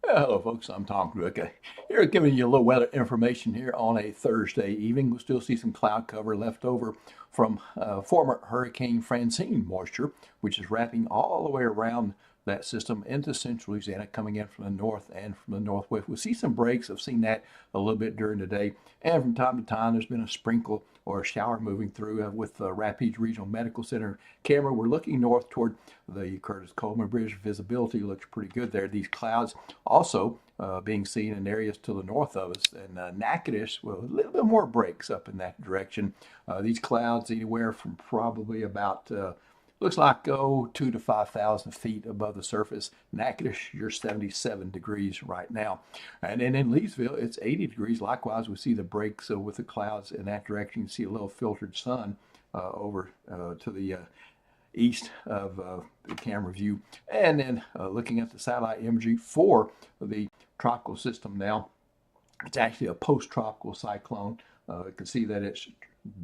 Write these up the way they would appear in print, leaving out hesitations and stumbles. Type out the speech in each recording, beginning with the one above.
Hello, folks. I'm Tom Kruika here, giving you a little weather information here on a Thursday evening. We'll still see some cloud cover left over from former Hurricane Francine moisture, which is wrapping all the way around that system into central Louisiana, coming in from the north and from the northwest. We'll see some breaks. I've seen that a little bit during the day, and from time to time, there's been a sprinkle or a shower moving through with the Rapides Regional Medical Center camera. We're looking north toward the Curtis Coleman Bridge. Visibility looks pretty good there. These clouds also being seen in areas to the north of us. And Natchitoches, well, a little bit more breaks up in that direction. These clouds anywhere from probably about looks like 2 to 5,000 feet above the surface. Natchitoches, you're 77 degrees right now. And then in Leesville, it's 80 degrees. Likewise, we see the breaks with the clouds in that direction. You see a little filtered sun over to the east of the camera view. And then looking at the satellite imagery for the tropical system now, it's actually a post-tropical cyclone. You can see that it's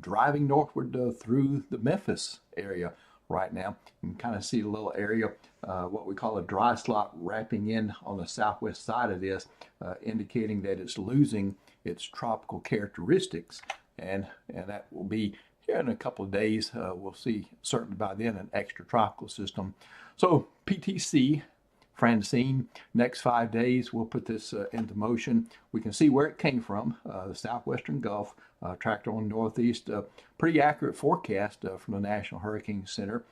driving northward through the Memphis area right now. You can kind of see a little area, what we call a dry slot, wrapping in on the southwest side of this, indicating that it's losing its tropical characteristics. And that will be here in a couple of days. We'll see certainly by then an extra tropical system. So PTC Francine, next 5 days, we'll put this into motion. We can see where it came from, the southwestern Gulf, tracked on northeast. Pretty accurate forecast from the National Hurricane Center.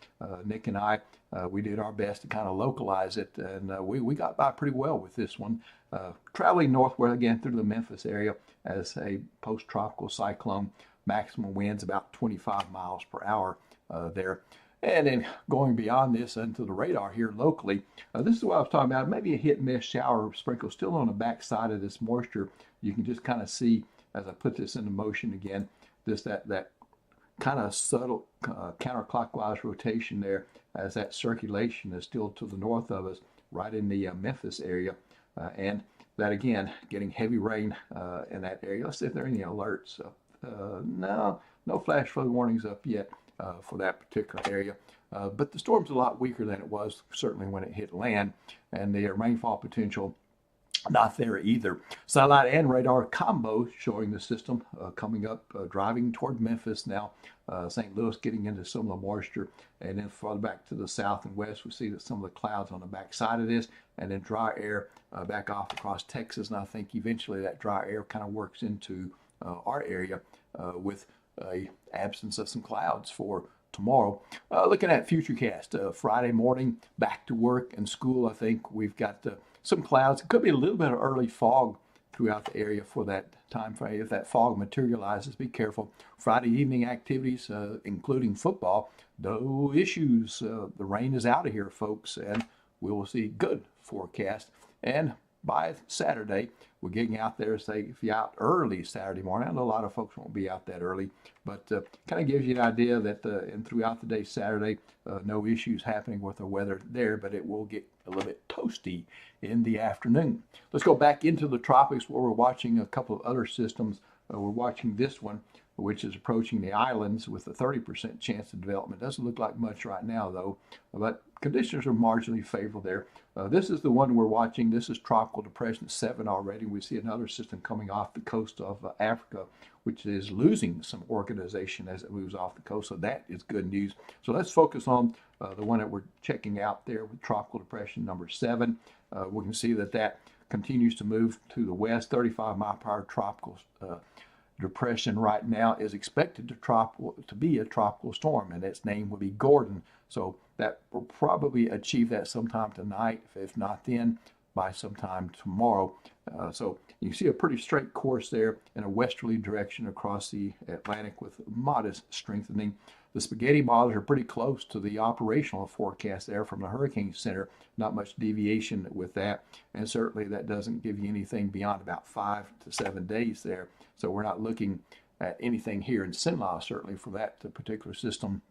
Nick and I, we did our best to kind of localize it, and we got by pretty well with this one. Traveling northward again through the Memphis area as a post-tropical cyclone. Maximum winds about 25 miles per hour there. And then going beyond this into the radar here locally, this is what I was talking about. Maybe a hit and miss shower sprinkle still on the back side of this moisture. You can just kind of see as I put this into motion again, that kind of subtle counterclockwise rotation there as that circulation is still to the north of us, right in the Memphis area. And that again, getting heavy rain in that area. Let's see if there are any alerts. No flash flood warnings up yet for that particular area. But the storm's a lot weaker than it was certainly when it hit land, and the rainfall potential not there either. Satellite and radar combo showing the system coming up, driving toward Memphis now. St. Louis getting into some of the moisture, and then farther back to the south and west, we see that some of the clouds on the back side of this, and then dry air back off across Texas. And I think eventually that dry air kind of works into our area with a absence of some clouds for tomorrow. Looking at Futurecast, Friday morning, back to work and school. I think we've got some clouds. It could be a little bit of early fog throughout the area for that time frame. If that fog materializes, be careful. Friday evening activities, including football, no issues. The rain is out of here, folks, and we will see good forecast. And by Saturday, we're getting out there. Say if you're out early Saturday morning, I know a lot of folks won't be out that early, but kind of gives you an idea that and throughout the day Saturday, no issues happening with the weather there, but it will get a little bit toasty in the afternoon. Let's go back into the tropics where we're watching a couple of other systems. We're watching this one, which is approaching the islands with a 30% chance of development. Doesn't look like much right now, though, but conditions are marginally favorable there. This is the one we're watching. This is Tropical Depression 7 already. We see another system coming off the coast of Africa, which is losing some organization as it moves off the coast. So that is good news. So let's focus on the one that we're checking out there with Tropical Depression number 7. We can see that continues to move to the west. 35 mile per hour tropical depression right now is expected to be a tropical storm, and its name will be Gordon. So that will probably achieve that sometime tonight, if not then by sometime tomorrow. So you see a pretty straight course there in a westerly direction across the Atlantic with modest strengthening. The spaghetti models are pretty close to the operational forecast there from the Hurricane Center. Not much deviation with that, and certainly that doesn't give you anything beyond about 5 to 7 days there. So we're not looking at anything here in Sinlaw, certainly for that particular system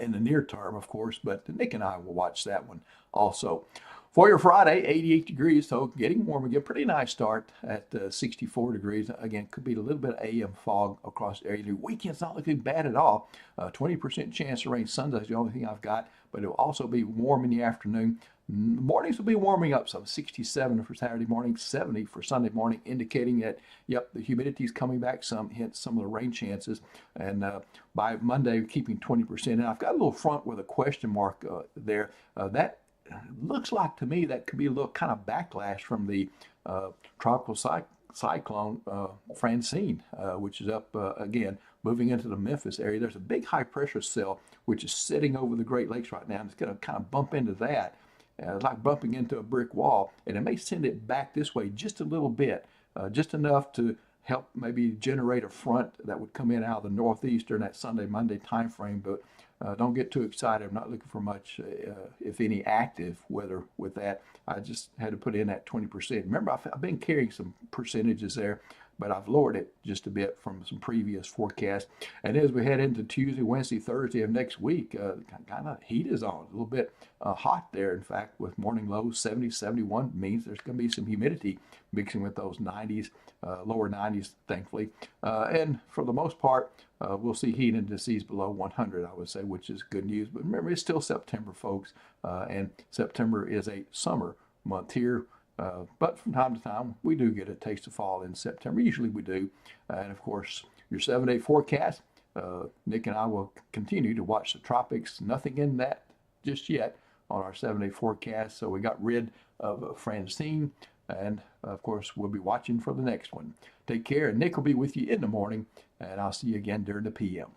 in the near term, of course, but Nick and I will watch that one also. For your Friday, 88 degrees, so getting warm again. Pretty nice start at 64 degrees. Again, could be a little bit of AM fog across the area. The weekend's not looking bad at all. 20% chance of rain Sunday is the only thing I've got, but it will also be warm in the afternoon. Mornings will be warming up some, 67 for Saturday morning, 70 for Sunday morning, indicating that, yep, the humidity is coming back some, hence some of the rain chances. And by Monday, keeping 20%. And I've got a little front with a question mark there. That looks like to me that could be a little kind of backlash from the tropical cyclone Francine, which is up again, moving into the Memphis area. There's a big high pressure cell which is sitting over the Great Lakes right now, and it's going to kind of bump into that. It's like bumping into a brick wall, and it may send it back this way just a little bit, just enough to help maybe generate a front that would come in out of the northeast during that Sunday, Monday time frame. But don't get too excited. I'm not looking for much, if any, active weather with that. I just had to put in that 20%. Remember, I've been carrying some percentages there, but I've lowered it just a bit from some previous forecasts. And as we head into Tuesday, Wednesday, Thursday of next week, kind of heat is on, a little bit hot there. In fact, with morning lows 70, 71 means there's going to be some humidity mixing with those 90s, lower 90s, thankfully. And for the most part, we'll see heat indices below 100, I would say, which is good news. But remember, it's still September, folks, and September is a summer month here. But from time to time, we do get a taste of fall in September. Usually we do. And of course, your 7-day forecast, Nick and I will continue to watch the tropics. Nothing in that just yet on our 7-day forecast. So we got rid of Francine. And of course, we'll be watching for the next one. Take care. And Nick will be with you in the morning. And I'll see you again during the PM.